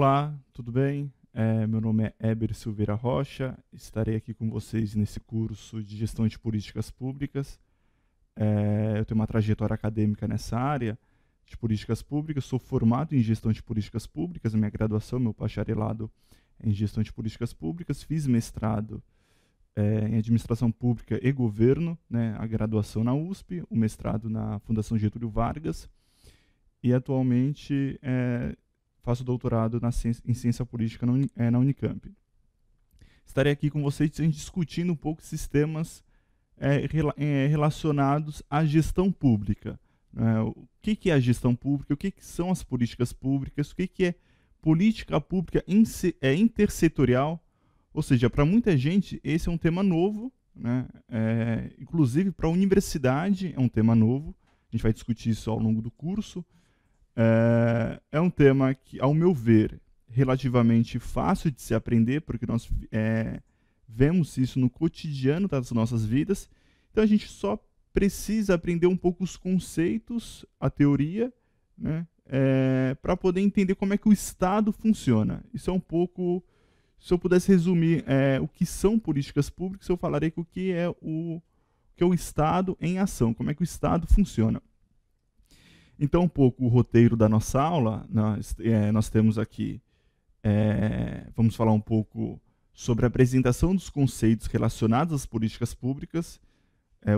Olá, tudo bem? Meu nome é Éber Silveira Rocha, estarei aqui com vocês nesse curso de Gestão de Políticas Públicas. Eu tenho uma trajetória acadêmica nessa área de políticas públicas, sou formado em Gestão de Políticas Públicas, minha graduação, meu bacharelado é em Gestão de Políticas Públicas, fiz mestrado em Administração Pública e Governo, né, a graduação na USP, o mestrado na Fundação Getúlio Vargas, e atualmente faço doutorado em Ciência Política na Unicamp. Estarei aqui com vocês discutindo um pouco sistemas relacionados à gestão pública. O que é a gestão pública, o que são as políticas públicas, o que é política pública intersetorial, ou seja, para muita gente esse é um tema novo, né? Inclusive para a universidade é um tema novo, a gente vai discutir isso ao longo do curso. É um tema que, ao meu ver, relativamente fácil de se aprender, porque nós vemos isso no cotidiano das nossas vidas. Então a gente só precisa aprender um pouco os conceitos, a teoria, né, para poder entender como é que o Estado funciona. Isso é um pouco... Se eu pudesse resumir o que são políticas públicas, eu falaria que o que é o Estado em ação, como é que o Estado funciona. Então, um pouco o roteiro da nossa aula, nós temos aqui, vamos falar um pouco sobre a apresentação dos conceitos relacionados às políticas públicas,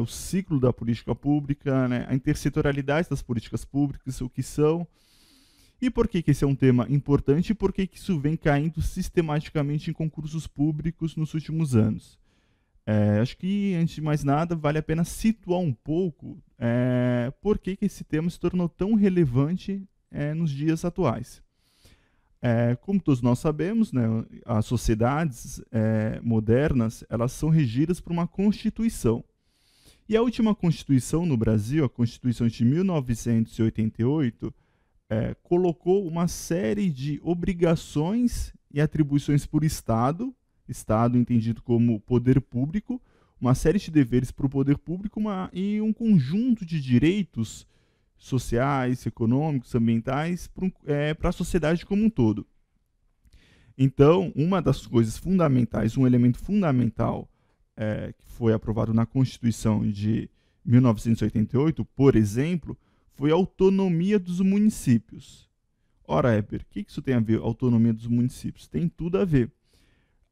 o ciclo da política pública, né, a intersetorialidade das políticas públicas, o que são, e por que esse é um tema importante e por que isso vem caindo sistematicamente em concursos públicos nos últimos anos. Acho que, antes de mais nada, vale a pena situar um pouco por que esse tema se tornou tão relevante nos dias atuais. Como todos nós sabemos, né, as sociedades modernas elas são regidas por uma Constituição. E a última Constituição no Brasil, a Constituição de 1988, colocou uma série de obrigações e atribuições por Estado entendido como poder público, uma série de deveres para o poder público e um conjunto de direitos sociais, econômicos, ambientais para a sociedade como um todo. Então, uma das coisas fundamentais, um elemento fundamental que foi aprovado na Constituição de 1988, por exemplo, foi a autonomia dos municípios. Ora, Éber, o que isso tem a ver, autonomia dos municípios? Tem tudo a ver.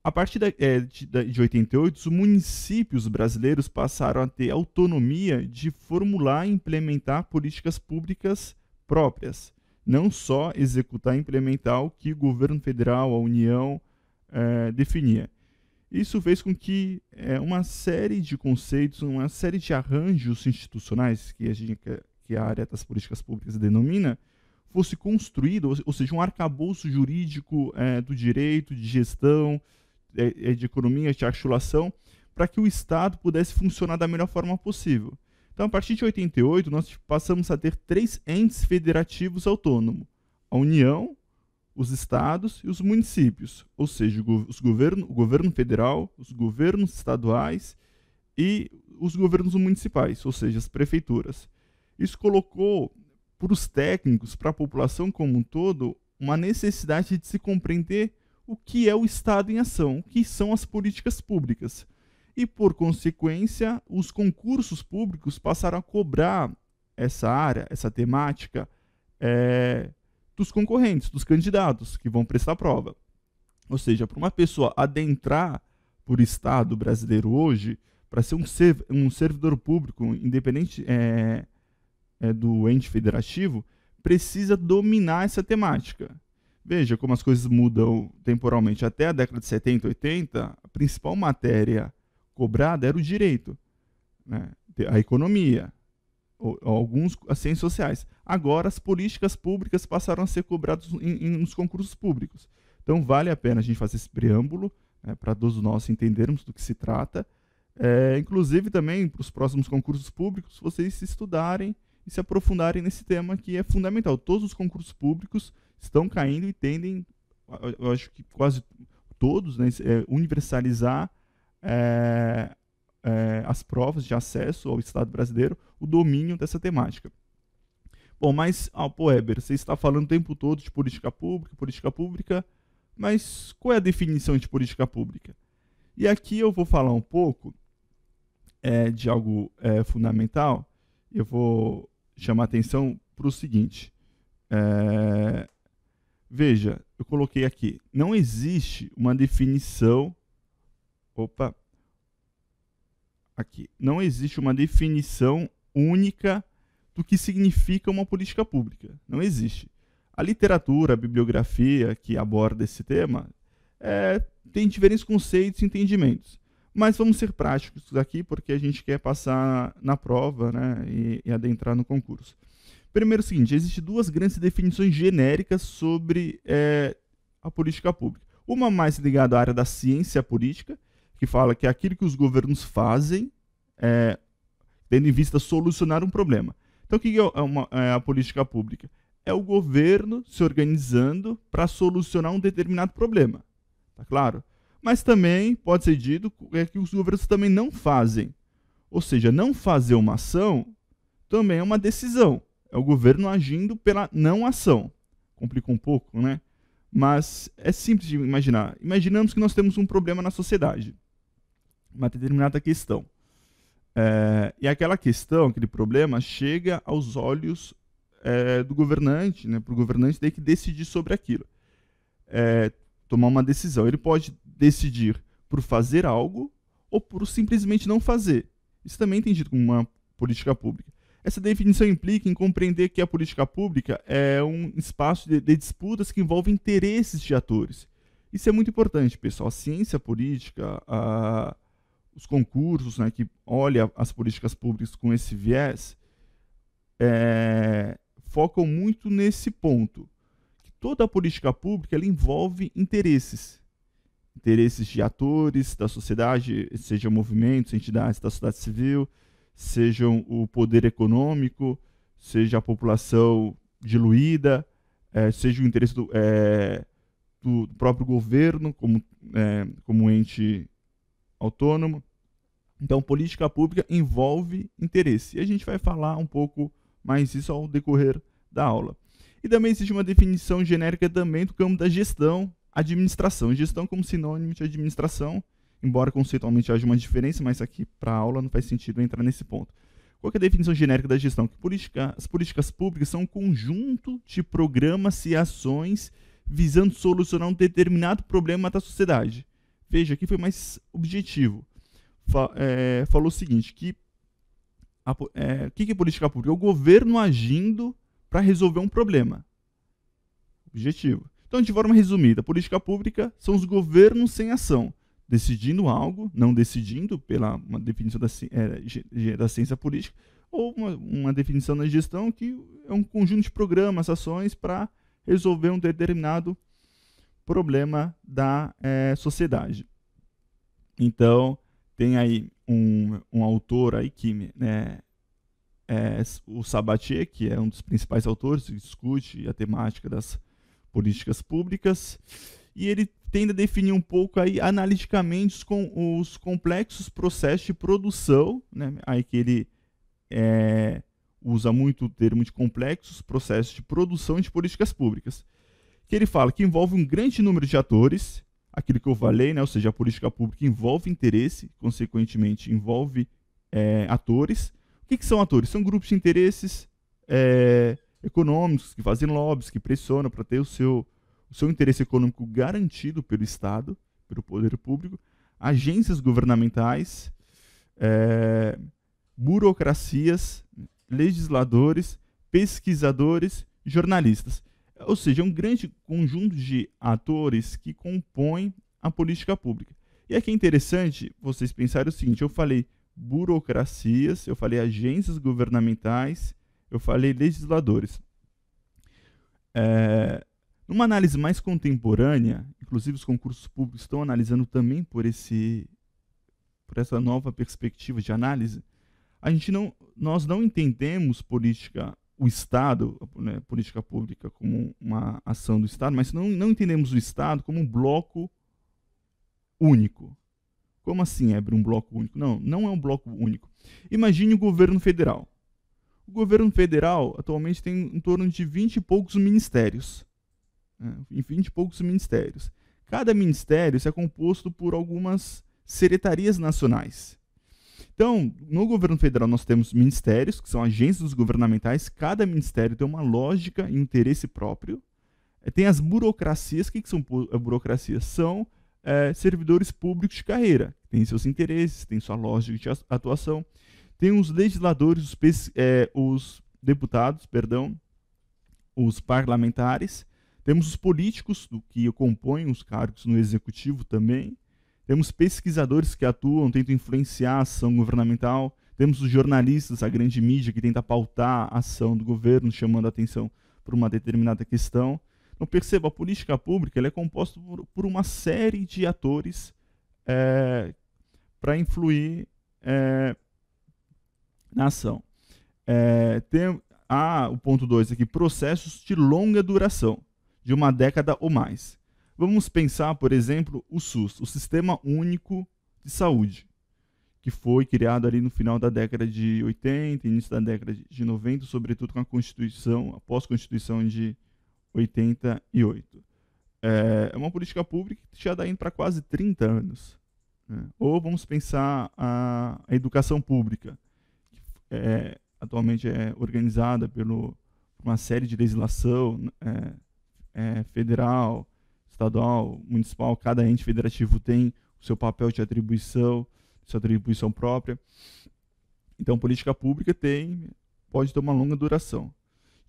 A partir de 88, os municípios brasileiros passaram a ter autonomia de formular e implementar políticas públicas próprias, não só executar e implementar o que o governo federal, a União, definia. Isso fez com que uma série de conceitos, uma série de arranjos institucionais, que a área das políticas públicas denomina, fosse construído, ou seja, um arcabouço jurídico do direito, de gestão, de economia, de articulação, para que o Estado pudesse funcionar da melhor forma possível. Então, a partir de 88, nós passamos a ter 3 entes federativos autônomos: a União, os Estados e os municípios, ou seja, o governo federal, os governos estaduais e os governos municipais, ou seja, as prefeituras. Isso colocou para os técnicos, para a população como um todo, uma necessidade de se compreender o que é o Estado em ação, o que são as políticas públicas. E, por consequência, os concursos públicos passaram a cobrar essa área, essa temática, dos concorrentes, dos candidatos que vão prestar prova. Ou seja, para uma pessoa adentrar por Estado brasileiro hoje, para ser um servidor público, independente do ente federativo, precisa dominar essa temática. Veja como as coisas mudam temporalmente. Até a década de 70, 80, a principal matéria cobrada era o direito, né? A economia, as ciências sociais. Agora, as políticas públicas passaram a ser cobradas nos concursos públicos. Então, vale a pena a gente fazer esse preâmbulo, né, para todos nós entendermos do que se trata. Inclusive, também, para os próximos concursos públicos, vocês se estudarem e se aprofundarem nesse tema que é fundamental. Todos os concursos públicos estão caindo e tendem, eu acho que quase todos, né, universalizar as provas de acesso ao Estado brasileiro, o domínio dessa temática. Bom, mas, pô, Heber, você está falando o tempo todo de política pública, mas qual é a definição de política pública? E aqui eu vou falar um pouco de algo fundamental. Eu vou chamar atenção para o seguinte. Veja, eu coloquei aqui, não existe uma definição. Opa! Aqui. Não existe uma definição única do que significa uma política pública. Não existe. A literatura, a bibliografia que aborda esse tema tem diferentes conceitos e entendimentos. Mas vamos ser práticos aqui, porque a gente quer passar na prova, né, e adentrar no concurso. Primeiro, é o seguinte, existem duas grandes definições genéricas sobre a política pública. Uma mais ligada à área da ciência política, que fala que é aquilo que os governos fazem, tendo em vista solucionar um problema. Então, o que é a política pública? É o governo se organizando para solucionar um determinado problema. Tá claro? Mas também pode ser dito que os governos também não fazem. Ou seja, não fazer uma ação também é uma decisão. É o governo agindo pela não ação. Complica um pouco, né? Mas é simples de imaginar. Imaginamos que nós temos um problema na sociedade. Uma determinada questão. E aquela questão, aquele problema, chega aos olhos do governante, né? Para o governante ter que decidir sobre aquilo. Tomar uma decisão. Ele pode decidir por fazer algo ou por simplesmente não fazer. Isso também é entendido como uma política pública. Essa definição implica em compreender que a política pública é um espaço de disputas que envolve interesses de atores. Isso é muito importante, pessoal. A ciência política, os concursos, né, que olham as políticas públicas com esse viés, focam muito nesse ponto. Que toda a política pública ela envolve interesses. Interesses de atores da sociedade, sejam movimentos, entidades da sociedade civil, sejam o poder econômico, seja a população diluída, seja o interesse do próprio governo como ente autônomo. Então, política pública envolve interesse. E a gente vai falar um pouco mais isso ao decorrer da aula. E também existe uma definição genérica também do campo da gestão, administração. Gestão como sinônimo de administração, embora conceitualmente haja uma diferença, mas aqui para a aula não faz sentido entrar nesse ponto. Qual é a definição genérica da gestão? Que as políticas públicas são um conjunto de programas e ações visando solucionar um determinado problema da sociedade. Veja, aqui foi mais objetivo. Falou o seguinte, que é política pública? É o governo agindo para resolver um problema. Objetivo. Então, de forma resumida, a política pública são os governos sem ação, decidindo algo, não decidindo, pela uma definição da ciência política, ou uma definição da gestão que é um conjunto de programas, ações para resolver um determinado problema da sociedade. Então, tem aí um autor aí que o Sabatier, que é um dos principais autores, que discute a temática das políticas públicas, e ele tende a definir um pouco aí analiticamente os complexos processos de produção, né? Aí que ele usa muito o termo de complexos processos de produção de políticas públicas, que ele fala que envolve um grande número de atores, aquilo que eu falei, né? Ou seja, a política pública envolve interesse, consequentemente envolve atores. O que são atores? São grupos de interesses econômicos que fazem lobbies, que pressionam para ter o seu interesse econômico garantido pelo Estado, pelo poder público, agências governamentais, burocracias, legisladores, pesquisadores, jornalistas. Ou seja, é um grande conjunto de atores que compõem a política pública. E aqui é interessante vocês pensarem o seguinte, eu falei burocracias, eu falei agências governamentais, eu falei legisladores. Numa análise mais contemporânea, inclusive os concursos públicos estão analisando também por essa nova perspectiva de análise, nós não entendemos o Estado, né, política pública como uma ação do Estado, mas não entendemos o Estado como um bloco único. Como assim, Heber, um bloco único? Não é um bloco único. Imagine o governo federal. O governo federal atualmente tem em torno de 20 e poucos ministérios. Né? 20 e poucos ministérios. Cada ministério é composto por algumas secretarias nacionais. Então, no governo federal nós temos ministérios, que são agências governamentais, cada ministério tem uma lógica e interesse próprio. Tem as burocracias. O que são burocracias? São servidores públicos de carreira, têm seus interesses, têm sua lógica de atuação. Tem os legisladores, os deputados, os parlamentares. Temos os políticos, que compõem os cargos no executivo também. Temos pesquisadores que atuam, tentam influenciar a ação governamental. Temos os jornalistas, a grande mídia, que tenta pautar a ação do governo, chamando a atenção por uma determinada questão. Então, perceba, a política pública ela é composta por uma série de atores para influir na ação. Tem o ponto 2 aqui, processos de longa duração, de uma década ou mais. Vamos pensar, por exemplo, o SUS, o Sistema Único de Saúde, que foi criado ali no final da década de 80, início da década de 90, sobretudo com a Constituição, a pós-Constituição de 88. É uma política pública que já está indo para quase 30 anos. Né? Ou vamos pensar a educação pública, que atualmente é organizada por uma série de legislação federal, estadual, municipal. Cada ente federativo tem o seu papel de atribuição, sua atribuição própria. Então, política pública pode ter uma longa duração.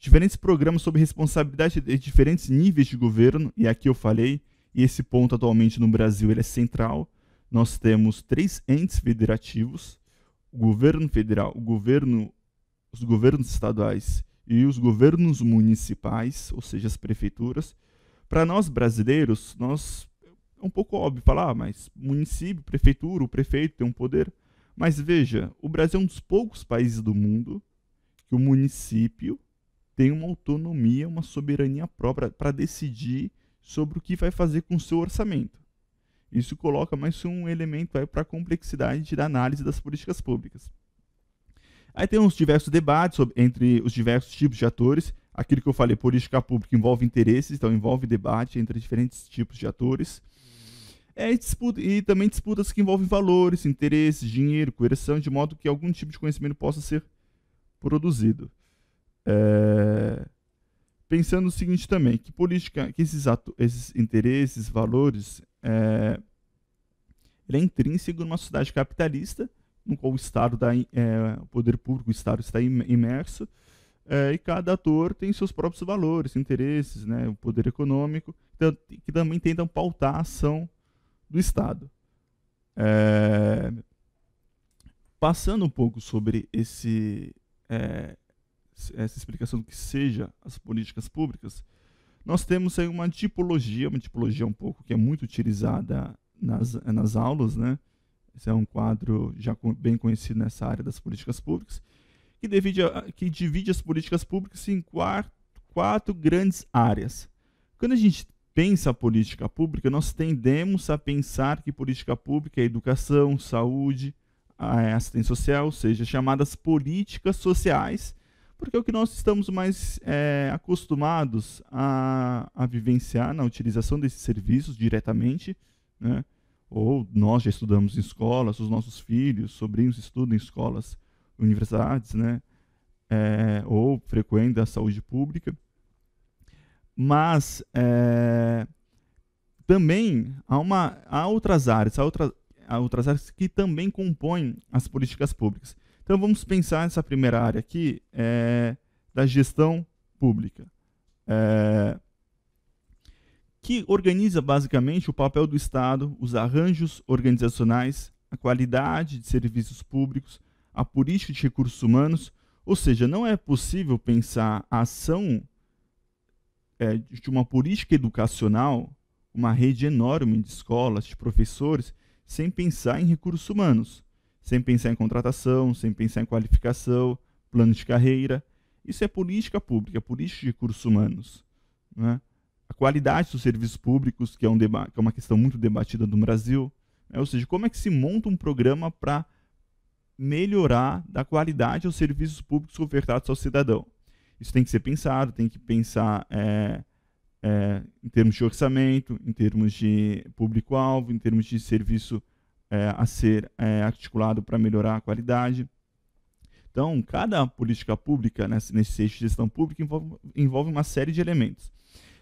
Diferentes programas sobre responsabilidade de diferentes níveis de governo, e aqui eu falei, e esse ponto atualmente no Brasil ele é central. Nós temos 3 entes federativos, o governo federal, os governos estaduais e os governos municipais, ou seja, as prefeituras. Para nós brasileiros, é um pouco óbvio falar, mas município, prefeitura, o prefeito tem um poder. Mas veja, o Brasil é um dos poucos países do mundo que o município tem uma autonomia, uma soberania própria para decidir sobre o que vai fazer com o seu orçamento. Isso coloca mais um elemento para a complexidade da análise das políticas públicas. Aí tem uns diversos debates entre os diversos tipos de atores. Aquilo que eu falei, política pública envolve interesses, então envolve debate entre diferentes tipos de atores. E também disputas que envolvem valores, interesses, dinheiro, coerção, de modo que algum tipo de conhecimento possa ser produzido. Pensando o seguinte também, que esses interesses, valores, ele é intrínseco numa sociedade capitalista, no qual o poder público, o Estado está imerso, e cada ator tem seus próprios valores, interesses, né, o poder econômico, que também tentam pautar a ação do Estado. Passando um pouco sobre essa explicação do que seja as políticas públicas, nós temos aí uma tipologia um pouco que é muito utilizada nas aulas, né? Esse é um quadro já bem conhecido nessa área das políticas públicas, que divide as políticas públicas em quatro grandes áreas. Quando a gente pensa a política pública, nós tendemos a pensar que política pública é educação, saúde, assistência social, ou seja, chamadas políticas sociais, porque é o que nós estamos mais acostumados a vivenciar na utilização desses serviços diretamente, né? Ou nós já estudamos em escolas, os nossos filhos, sobrinhos estudam em escolas, universidades, né? Ou frequentam a saúde pública. Mas também há outras áreas que também compõem as políticas públicas. Então vamos pensar nessa primeira área aqui, da gestão pública, que organiza basicamente o papel do Estado, os arranjos organizacionais, a qualidade de serviços públicos, a política de recursos humanos. Ou seja, não é possível pensar a ação de uma política educacional, uma rede enorme de escolas, de professores, sem pensar em recursos humanos, sem pensar em contratação, sem pensar em qualificação, plano de carreira. Isso é política pública, política de recursos humanos, né? A qualidade dos serviços públicos, que é uma questão muito debatida no Brasil, né? Ou seja, como é que se monta um programa para melhorar da qualidade aos serviços públicos ofertados ao cidadão. Isso tem que ser pensado, tem que pensar em termos de orçamento, em termos de público-alvo, em termos de serviço a ser articulado para melhorar a qualidade. Então, cada política pública, nesse eixo de gestão pública, envolve uma série de elementos.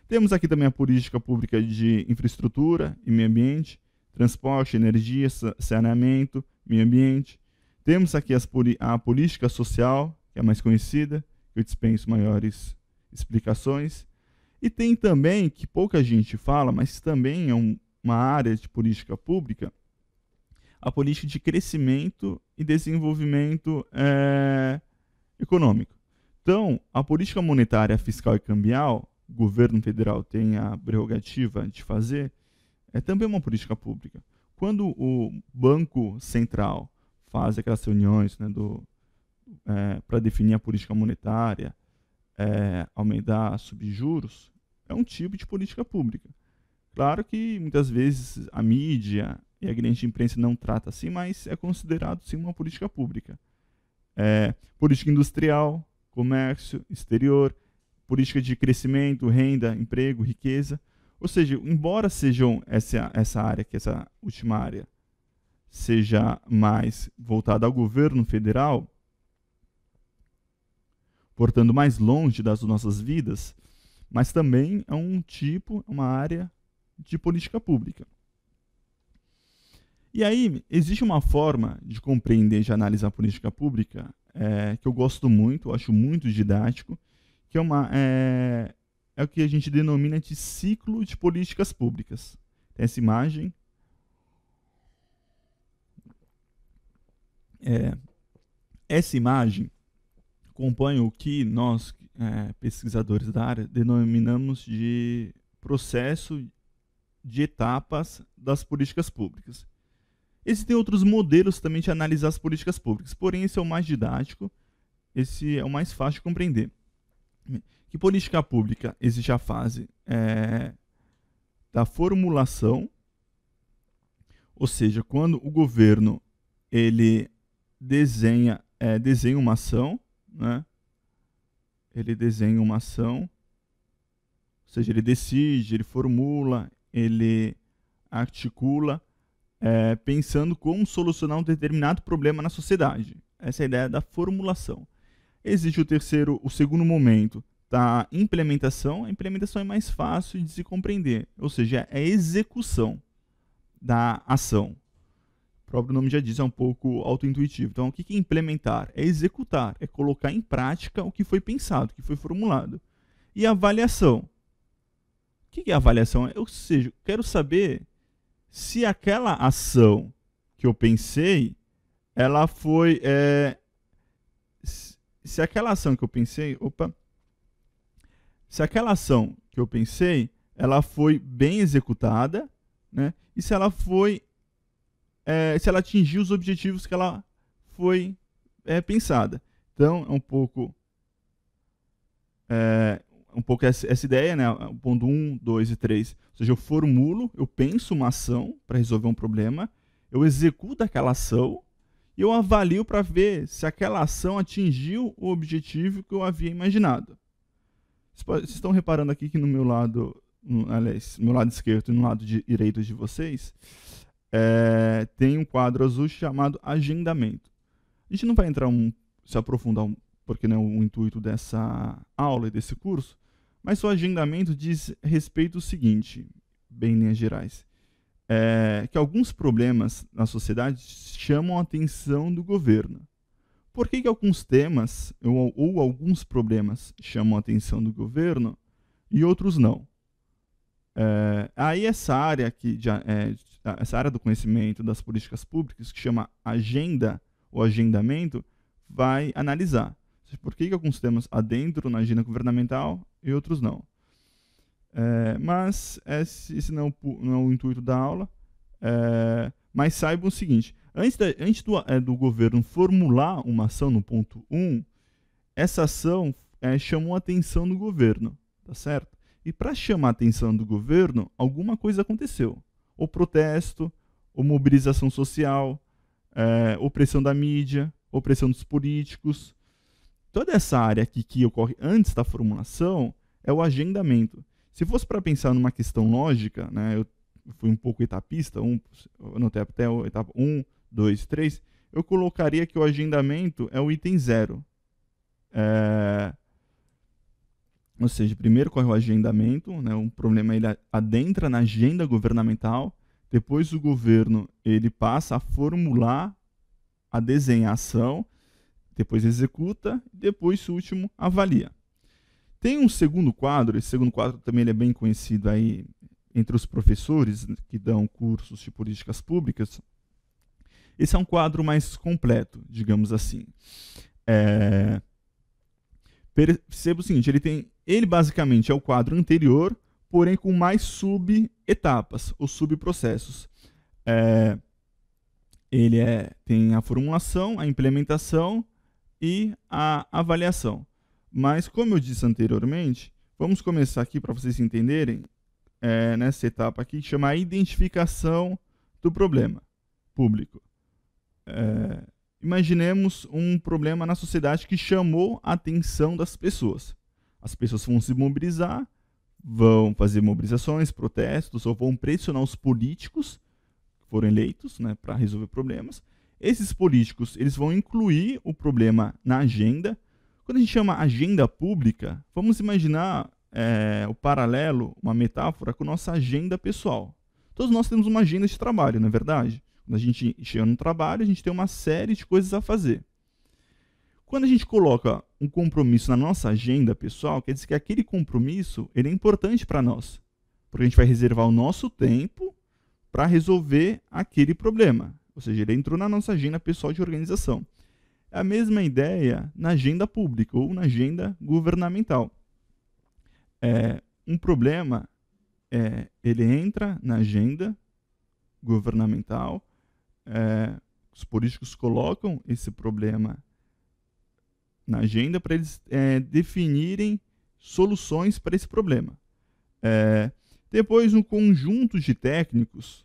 Temos aqui também a política pública de infraestrutura e meio ambiente, transporte, energia, saneamento, meio ambiente. Temos aqui a política social, que é a mais conhecida, que eu dispenso maiores explicações. E tem também, que pouca gente fala, mas também é uma área de política pública, a política de crescimento e desenvolvimento econômico. Então, a política monetária, fiscal e cambial, o governo federal tem a prerrogativa de fazer, é também uma política pública. Quando o Banco Central faz aquelas reuniões, né, para definir a política monetária, aumentar subjuros, é um tipo de política pública. Claro que muitas vezes a mídia e a grande imprensa não trata assim, mas é considerado sim uma política pública. Política industrial, comércio, exterior, política de crescimento, renda, emprego, riqueza. Ou seja, embora sejam essa área, que essa última área, seja mais voltada ao governo federal, portanto mais longe das nossas vidas, mas também é uma área de política pública. E aí, existe uma forma de compreender, de analisar a política pública que eu gosto muito, eu acho muito didático, que é o que a gente denomina de ciclo de políticas públicas. Tem essa imagem. Essa imagem acompanha o que nós, pesquisadores da área, denominamos de processo de etapas das políticas públicas. Existem outros modelos também de analisar as políticas públicas, porém esse é o mais didático, esse é o mais fácil de compreender. Que política pública existe a fase da formulação, ou seja, quando o governo ele desenha uma ação, né? Ele desenha uma ação, ou seja, ele decide, ele formula, ele articula, pensando como solucionar um determinado problema na sociedade. Essa é a ideia da formulação. Existe o segundo momento da implementação. A implementação é mais fácil de se compreender, ou seja, é a execução da ação. O próprio nome já diz, é um pouco autointuitivo. Então, o que é implementar? É executar, é colocar em prática o que foi pensado, o que foi formulado. E a avaliação? O que é a avaliação? Ou seja, quero saber se aquela ação que eu pensei, ela foi... se aquela ação que eu pensei... Se aquela ação que eu pensei, ela foi bem executada, né? E se ela foi... se ela atingiu os objetivos que ela foi pensada. Então, é um pouco essa ideia, né? O ponto 1, 2 e 3. Ou seja, eu formulo, eu penso uma ação para resolver um problema, eu executo aquela ação e eu avalio para ver se aquela ação atingiu o objetivo que eu havia imaginado. Vocês estão reparando aqui que no meu lado, aliás, no meu lado esquerdo e no lado direito de vocês, tem um quadro azul chamado agendamento. A gente não vai se aprofundar, porque não é o intuito dessa aula e desse curso, mas o agendamento diz respeito ao seguinte, bem em linhas gerais, que alguns problemas na sociedade chamam a atenção do governo. Por que alguns temas ou alguns problemas chamam a atenção do governo e outros não? Aí essa área do conhecimento das políticas públicas, que chama agenda ou agendamento, vai analisar por que alguns temas adentram na agenda governamental e outros não. Mas esse não é o intuito da aula. Mas saibam o seguinte, antes do governo formular uma ação no ponto 1, essa ação chamou a atenção do governo, tá certo? E para chamar a atenção do governo, alguma coisa aconteceu. Ou protesto, ou mobilização social, opressão da mídia, opressão dos políticos. Toda essa área aqui que ocorre antes da formulação é o agendamento. Se fosse para pensar numa questão lógica, né, eu fui um pouco etapista, eu anotei até a etapa 1, 2, 3, eu colocaria que o agendamento é o item 0. Ou seja, primeiro corre o agendamento, né, um problema ele adentra na agenda governamental, depois o governo ele passa a formular, a desenhar a ação, depois executa, depois, o último, avalia. Tem um segundo quadro, esse segundo quadro também ele é bem conhecido aí entre os professores que dão cursos de políticas públicas. Esse é um quadro mais completo, digamos assim. Perceba o seguinte, ele basicamente é o quadro anterior, porém com mais subetapas ou subprocessos. Ele tem a formulação, a implementação e a avaliação. Mas, como eu disse anteriormente, vamos começar aqui para vocês entenderem, nessa etapa aqui, que chama a identificação do problema público. Imaginemos um problema na sociedade que chamou a atenção das pessoas. As pessoas vão se mobilizar, vão fazer mobilizações, protestos, ou vão pressionar os políticos que foram eleitos, né, para resolver problemas. Esses políticos eles vão incluir o problema na agenda. Quando a gente chama agenda pública, vamos imaginar o paralelo, uma metáfora com nossa agenda pessoal. Todos nós temos uma agenda de trabalho, não é verdade? Quando a gente chega no trabalho, a gente tem uma série de coisas a fazer. Quando a gente coloca um compromisso na nossa agenda pessoal, quer dizer que aquele compromisso ele é importante para nós. Porque a gente vai reservar o nosso tempo para resolver aquele problema. Ou seja, ele entrou na nossa agenda pessoal de organização. É a mesma ideia na agenda pública ou na agenda governamental. Um problema, ele entra na agenda governamental, os políticos colocam esse problema na agenda para eles definirem soluções para esse problema. Depois, um conjunto de técnicos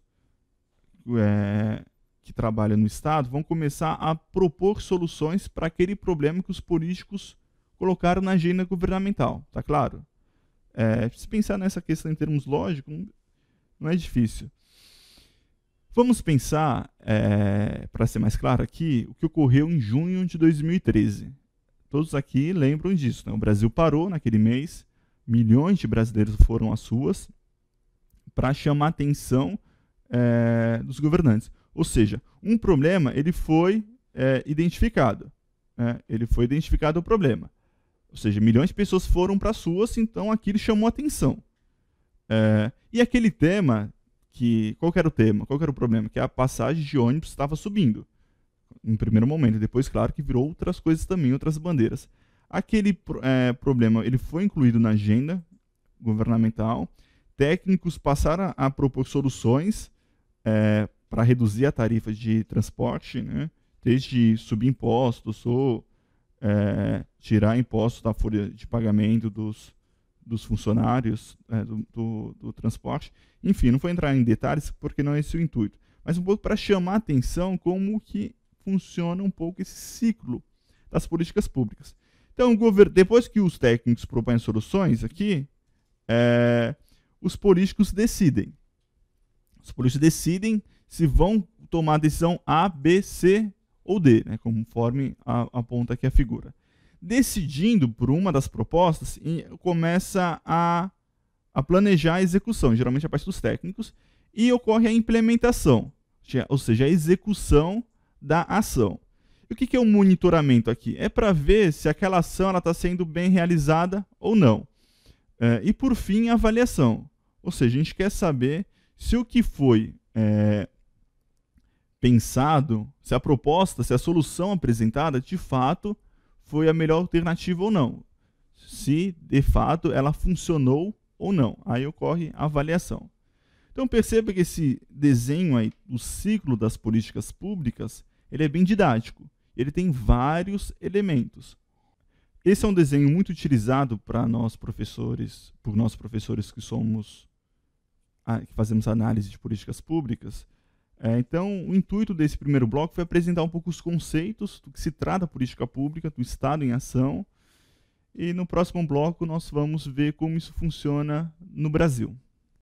que trabalham no Estado vão começar a propor soluções para aquele problema que os políticos colocaram na agenda governamental. Tá claro? Se pensar nessa questão em termos lógicos, não é difícil. Vamos pensar, para ser mais claro aqui, o que ocorreu em junho de 2013. Todos aqui lembram disso, né? O Brasil parou naquele mês, milhões de brasileiros foram às ruas para chamar a atenção dos governantes. Ou seja, um problema ele foi identificado. Ele foi identificado o problema. Ou seja, milhões de pessoas foram para as ruas, então aquilo chamou a atenção. E aquele tema, qual que era o tema? Qual que era o problema? Que a passagem de ônibus estava subindo. Em primeiro momento. Depois, claro, que virou outras coisas também, outras bandeiras. Aquele problema ele foi incluído na agenda governamental. Técnicos passaram a propor soluções para reduzir a tarifa de transporte, né? Desde subir impostos ou tirar impostos da folha de pagamento dos funcionários do transporte. Enfim, não vou entrar em detalhes porque não é esse o intuito. Mas um pouco para chamar a atenção como que funciona um pouco esse ciclo das políticas públicas. Então, depois que os técnicos propõem soluções aqui, os políticos decidem. Os políticos decidem se vão tomar a decisão A, B, C ou D, né, conforme aponta aqui a figura. Decidindo por uma das propostas, começa a planejar a execução, geralmente a parte dos técnicos, e ocorre a implementação, ou seja, a execução da ação. E o que é o monitoramento aqui? É para ver se aquela ação está sendo bem realizada ou não. E por fim, a avaliação. Ou seja, a gente quer saber se o que foi pensado, se a proposta, se a solução apresentada, de fato, foi a melhor alternativa ou não. Se, de fato, ela funcionou ou não. Aí ocorre a avaliação. Então perceba que esse desenho aí, o ciclo das políticas públicas, ele é bem didático. Ele tem vários elementos. Esse é um desenho muito utilizado para nós professores, que fazemos análise de políticas públicas, Então, o intuito desse primeiro bloco foi apresentar um pouco os conceitos do que se trata a política pública, do Estado em ação, e no próximo bloco nós vamos ver como isso funciona no Brasil.